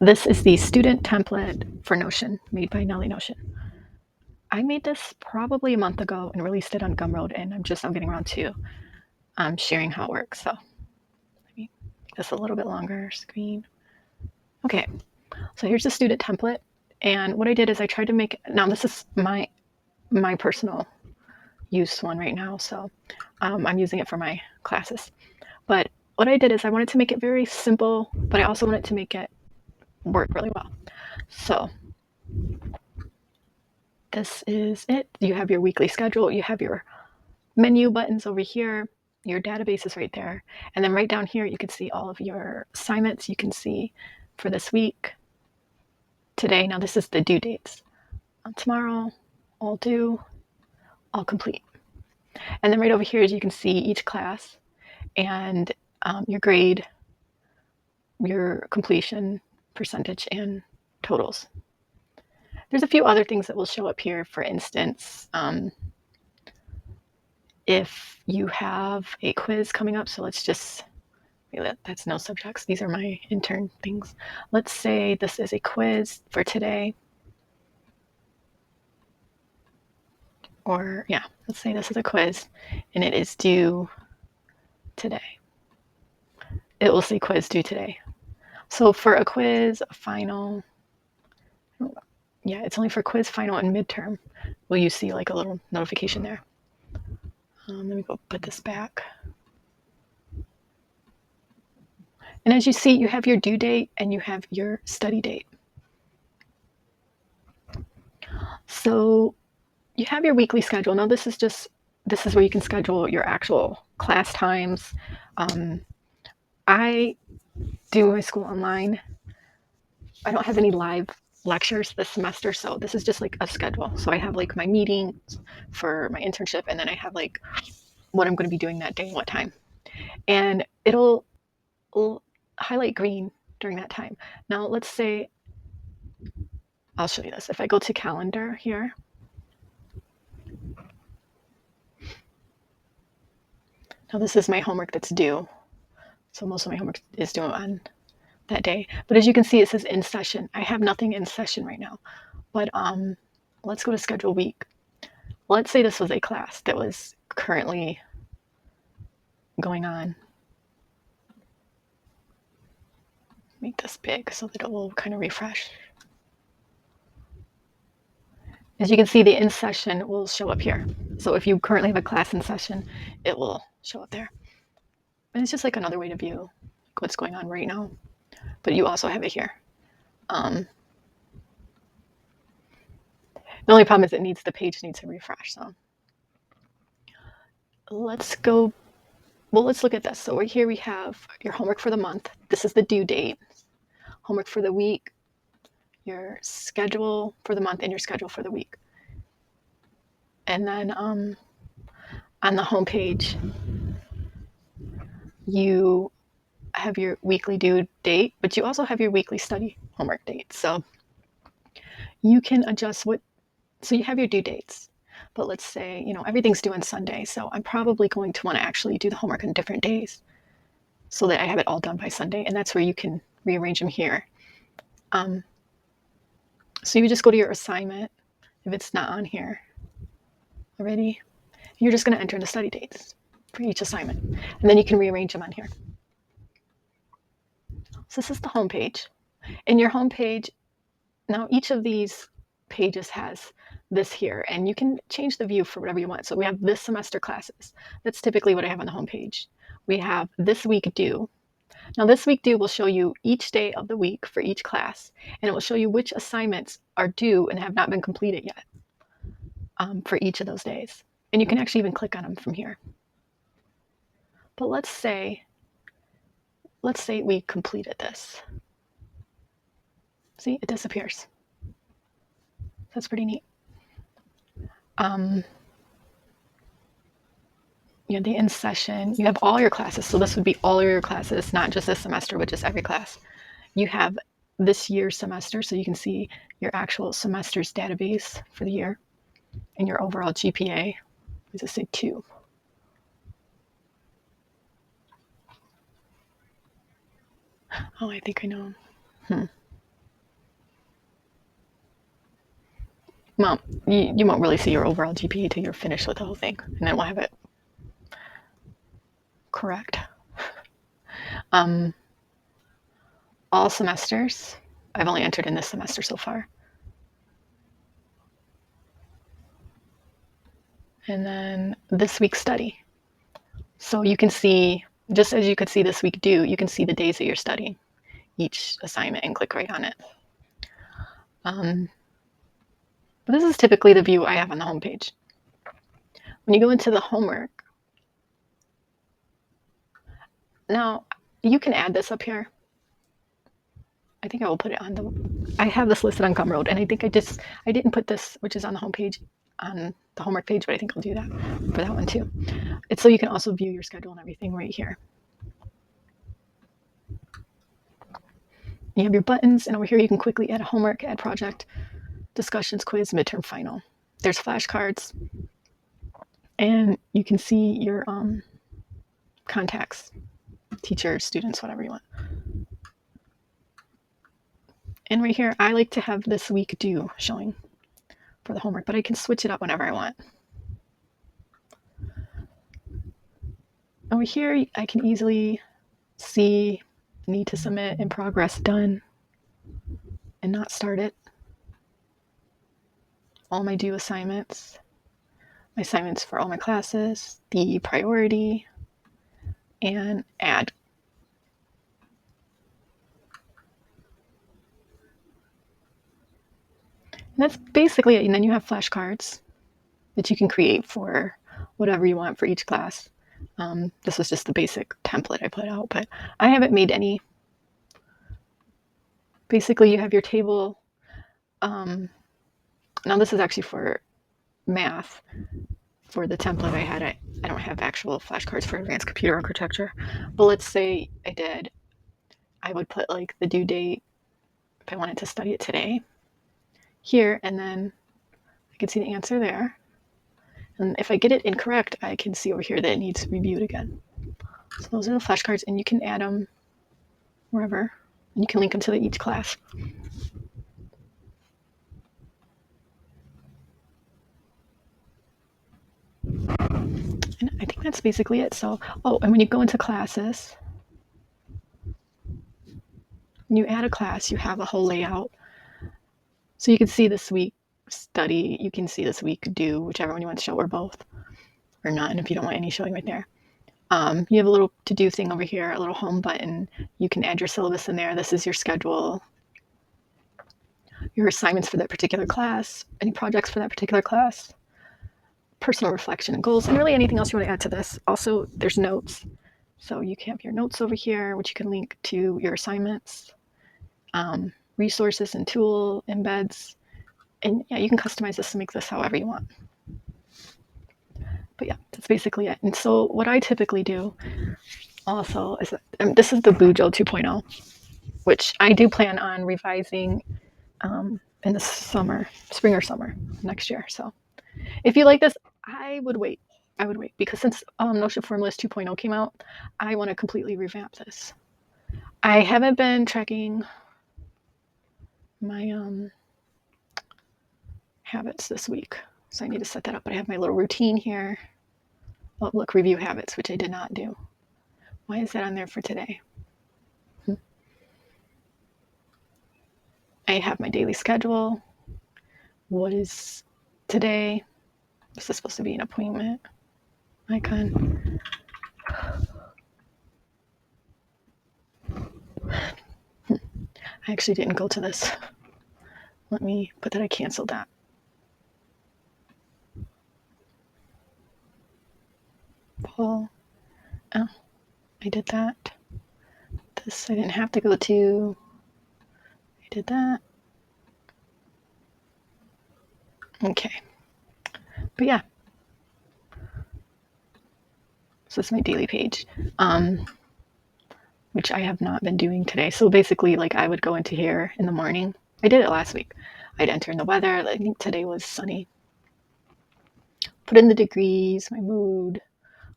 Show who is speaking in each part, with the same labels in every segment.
Speaker 1: This is the student template for Notion made by Nelly Notion. I made this probably a month ago and released it on Gumroad, and I'm just now getting around to sharing how it works. So let me make this a little bit longer screen. Okay, so here's the student template. And what I did is I tried to make, now this is my personal use one right now. So I'm using it for my classes. But what I did is I wanted to make it very simple, but I also wanted to make it work really well. So this is it. You have your weekly schedule, you have your menu buttons over here, your database is right there. And then right down here, you can see all of your assignments. You can see for this week, today, now this is the due dates. Tomorrow, all due, all complete. And then right over here, as you can see each class and your grade, your completion percentage, and totals. There's a few other things that will show up here. For instance, if you have a quiz coming up, so let's just, that's no subjects. These are my intern things. Let's say this is a quiz for today. Or yeah, let's say this is a quiz and it is due today. It will say quiz due today. So for a quiz, a final, yeah, it's only for quiz, final, and midterm. Will you see like a little notification there? Let me go put this back. And as you see, you have your due date and you have your study date. So you have your weekly schedule. Now this is where you can schedule your actual class times. I do my school online. I don't have any live lectures this semester, so this is just like a schedule. So I have like my meetings for my internship, and then I have like what I'm going to be doing that day and what time. And it'll highlight green during that time. Now let's say, I'll show you this. If I go to calendar here, now this is my homework that's due. So most of my homework is due on that day. But as you can see, it says in session. I have nothing in session right now. But let's go to schedule week. Let's say this was a class that was currently going on. Make this big so that it will kind of refresh. As you can see, the in session will show up here. So if you currently have a class in session, it will show up there. And it's just like another way to view what's going on right now. But you also have it here. The only problem is the page needs to refresh. So let's go, well, let's look at this. So right here we have your homework for the month. This is the due date. Homework for the week, your schedule for the month, and your schedule for the week. And then on the home page, you have your weekly due date, but you also have your weekly study homework date. So you can adjust so you have your due dates. But let's say, everything's due on Sunday, so I'm probably going to want to actually do the homework on different days so that I have it all done by Sunday. And that's where you can rearrange them here. So you just go to your assignment if it's not on here already. You're just going to enter the study dates for each assignment, and then you can rearrange them on here. So this is the home page. In your home page, now each of these pages has this here, and you can change the view for whatever you want. So we have this semester classes. That's typically what I have on the home page. We have this week due. Now this week due will show you each day of the week for each class, and it will show you which assignments are due and have not been completed yet for each of those days. And you can actually even click on them from here. But let's say we completed this. See, it disappears. That's pretty neat. You have the in session, you have all your classes. So this would be all of your classes, not just this semester, but just every class. You have this year's semester, so you can see your actual semester's database for the year and your overall GPA. Let's just say 2. Oh, I think I know. Well, you won't really see your overall GPA till you're finished with the whole thing, and then we'll have it correct. All semesters. I've only entered in this semester so far. And then this week's study. So you can see, just as you could see this week due, you can see the days that you're studying each assignment and click right on it. But this is typically the view I have on the homepage. When you go into the homework, now you can add this up here. I think I will put it on I have this listed on Gumroad, and I think I didn't put this, which is on the homepage, on the homework page, but I think I'll do that for that one too. It's so you can also view your schedule and everything right here. You have your buttons, and over here you can quickly add a homework, add project, discussions, quiz, midterm, final. There's flashcards, and you can see your contacts, teachers, students, whatever you want. And right here, I like to have this week due showing for the homework, but I can switch it up whenever I want. Over here, I can easily see need to submit, in progress, done, and not start it. All my due assignments, my assignments for all my classes, the priority, and add. And that's basically it. And then you have flashcards that you can create for whatever you want for each class. This was just the basic template I put out, but I haven't made any. Basically, you have your table. Now this is actually for math. For the template I had, I don't have actual flashcards for advanced computer architecture, but let's say I did. I would put like the due date if I wanted to study it today here, and then I can see the answer there. And if I get it incorrect, I can see over here that it needs reviewed again. So those are the flashcards, and you can add them wherever, and you can link them to each class. And I think that's basically it. So, oh, and when you go into classes, when you add a class, you have a whole layout. So you can see this week study, you can see this week due, whichever one you want to show, or both, or none if you don't want any showing right there. You have a little to-do thing over here, a little home button. You can add your syllabus in there. This is your schedule, your assignments for that particular class, any projects for that particular class, personal reflection and goals, and really anything else you want to add to this. Also, there's notes. So you can have your notes over here, which you can link to your assignments, resources and tool embeds. And yeah, you can customize this and make this however you want. But yeah, that's basically it. And so what I typically do also is this is the Bujo 2.0, which I do plan on revising in the spring or summer next year. So if you like this, I would wait because since Notion Formulas 2.0 came out, I want to completely revamp this. I haven't been tracking my habits this week, so I need to set that up. But I have my little routine here. Oh, look, review habits, which I did not do. Why is that on there for today? I have my daily schedule. What is today? This is supposed to be an appointment icon. I actually didn't go to this. Let me put that I canceled that. Paul. Oh, I did that. This I didn't have to go to. I did that. Okay. But yeah. So this is my daily page, which I have not been doing today. So basically, like I would go into here in the morning. I did it last week. I'd enter in the weather. I think today was sunny. Put in the degrees, my mood,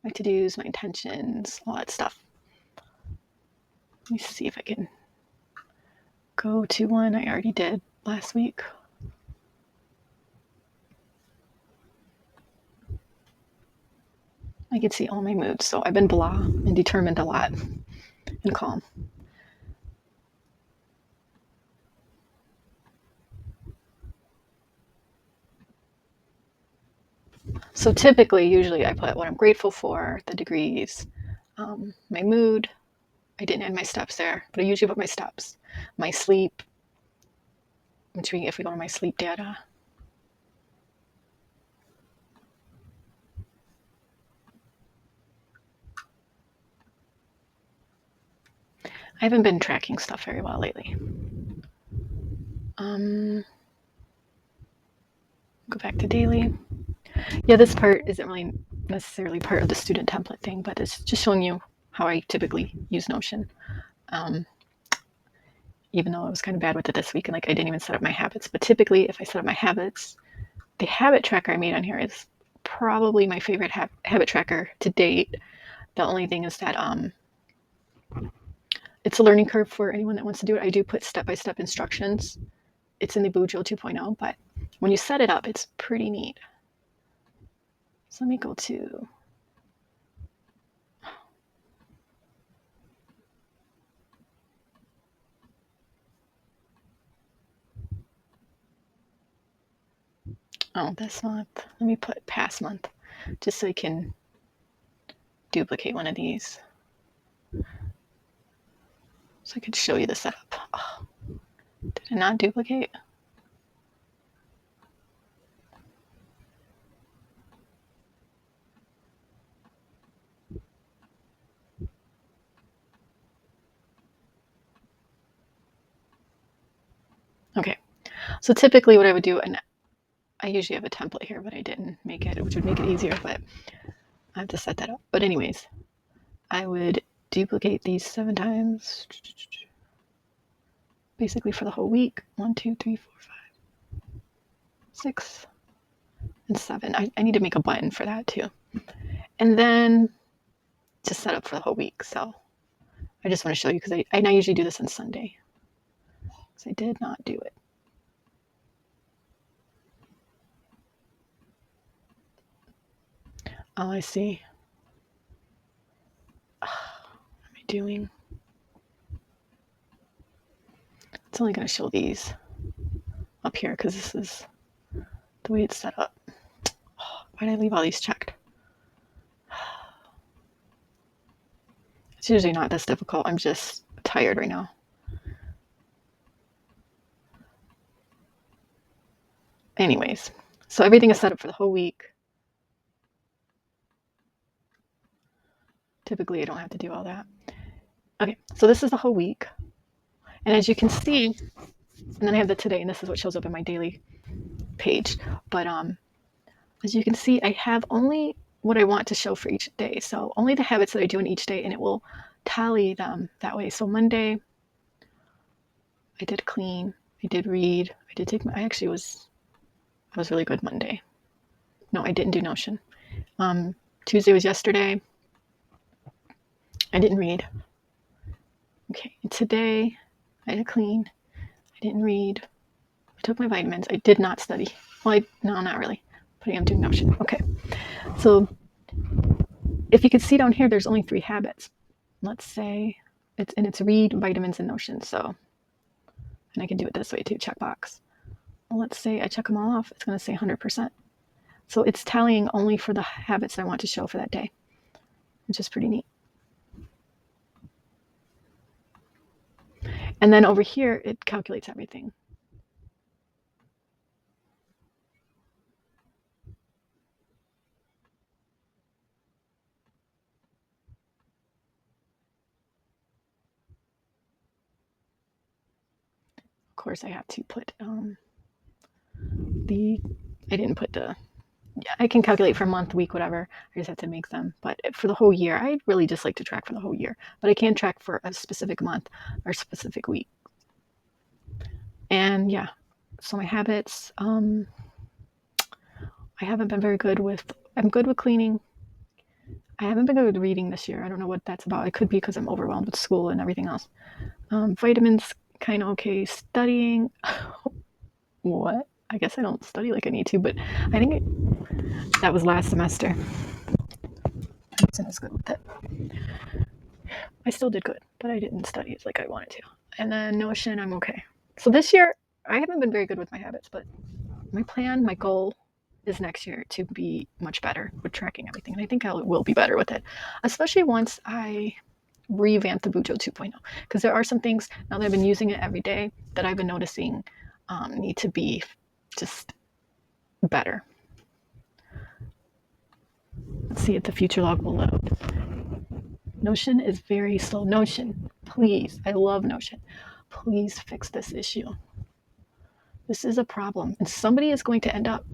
Speaker 1: my to-dos, my intentions, all that stuff. Let me see if I can go to one I already did last week. I can see all my moods. So I've been blah and determined a lot and calm. So typically, usually I put what I'm grateful for, the degrees, my mood. I didn't add my steps there, but I usually put my steps, my sleep, which if we go to my sleep data. I haven't been tracking stuff very well lately. Go back to daily. Yeah, this part isn't really necessarily part of the student template thing, but it's just showing you how I typically use Notion. Even though I was kind of bad with it this week and like I didn't even set up my habits. But typically, if I set up my habits, the habit tracker I made on here is probably my favorite habit tracker to date. The only thing is that it's a learning curve for anyone that wants to do it. I do put step-by-step instructions. It's in the Bujo 2.0, but when you set it up, it's pretty neat. So let me go to this month. Let me put past month just so you can duplicate one of these. So I could show you the setup. Oh, did it not duplicate? Okay, so typically what I would do, and I usually have a template here, but I didn't make it, which would make it easier, but I have to set that up. But anyways, I would duplicate these 7 times, basically for the whole week. 1, 2, 3, 4, 5, 6, and 7. I need to make a button for that too. And then just set up for the whole week. So I just want to show you because I usually do this on Sunday. So I did not do it. Oh, I see. What am I doing? It's only going to show these up here because this is the way it's set up. Why did I leave all these checked? It's usually not this difficult. I'm just tired right now. Anyways, so everything is set up for the whole week. Typically, I don't have to do all that. Okay, so this is the whole week. And as you can see, and then I have the today, and this is what shows up in my daily page. But as you can see, I have only what I want to show for each day. So only the habits that I do in each day, and it will tally them that way. So Monday, I did clean, I did read, I did take I was really good Monday. No, I didn't do Notion. Tuesday was yesterday. I didn't read. Okay, and today I did clean, I didn't read, I took my vitamins, I did not study. Well, no, not really, but I am doing Notion. Okay, so if you can see down here, there's only 3 habits. Let's say it's read, vitamins, and Notion. So, and I can do it this way too, checkbox. Well, let's say I check them all off, it's going to say 100%. So it's tallying only for the habits I want to show for that day, which is pretty neat. And then over here, it calculates everything. Of course, I have to put I didn't put I can calculate for month, week, whatever. I just have to make them. But for the whole year, I really just like to track for the whole year. But I can track for a specific month or specific week. And yeah, so my habits, I haven't been very good with, I'm good with cleaning. I haven't been good with reading this year. I don't know what that's about. It could be because I'm overwhelmed with school and everything else. Vitamins, kind of okay. Studying, what? I guess I don't study like I need to, but I think that was last semester. wasn't as good with it. I still did good, but I didn't study it like I wanted to. And then Notion, I'm okay. So this year, I haven't been very good with my habits, but my goal is next year to be much better with tracking everything. And I think I will be better with it, especially once I revamp the Bujo 2.0. Because there are some things, now that I've been using it every day, that I've been noticing need to be just better. Let's see if the future log will load. Notion is very slow. Notion, please. I love Notion. Please fix this issue. This is a problem. And somebody is going to end up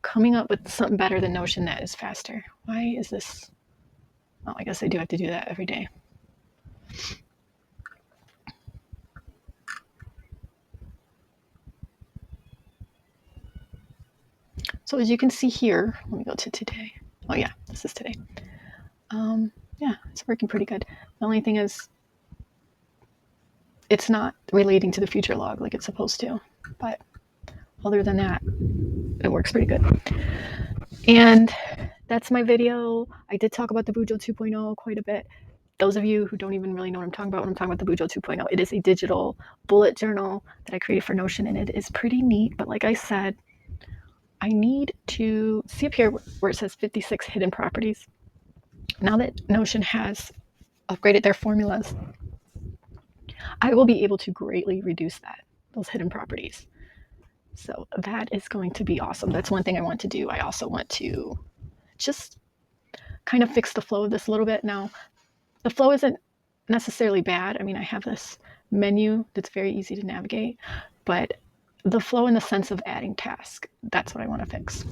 Speaker 1: coming up with something better than Notion that is faster. Why is this? Oh, I guess I do have to do that every day. So as you can see here, let me go to today. Oh yeah, this is today. Yeah, it's working pretty good. The only thing is it's not relating to the future log like it's supposed to. But other than that, it works pretty good. And that's my video. I did talk about the Bujo 2.0 quite a bit. Those of you who don't even really know what I'm talking about when I'm talking about the Bujo 2.0, it is a digital bullet journal that I created for Notion, and it is pretty neat. But like I said, I need to see up here where it says 56 hidden properties. Now that Notion has upgraded their formulas, I will be able to greatly reduce those hidden properties. So that is going to be awesome. That's one thing I want to do. I also want to just kind of fix the flow of this a little bit. Now, the flow isn't necessarily bad. I mean, I have this menu that's very easy to navigate, but the flow in the sense of adding tasks, that's what I want to fix.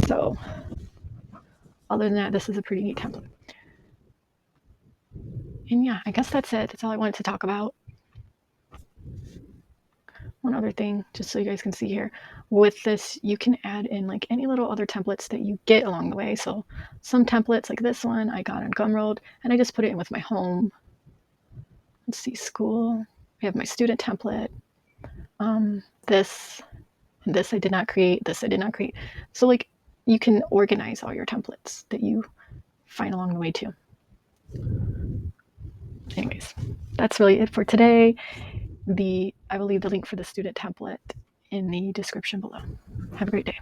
Speaker 1: So other than that, this is a pretty neat template. And yeah, I guess that's it. That's all I wanted to talk about. One other thing, just so you guys can see here, with this, you can add in like any little other templates that you get along the way. So some templates like this one I got on Gumroad, and I just put it in with my home. Let's see, school. I have my student template. This I did not create. This I did not create. So like you can organize all your templates that you find along the way too. Anyways, that's really it for today. I will leave the link for the student template in the description below. Have a great day.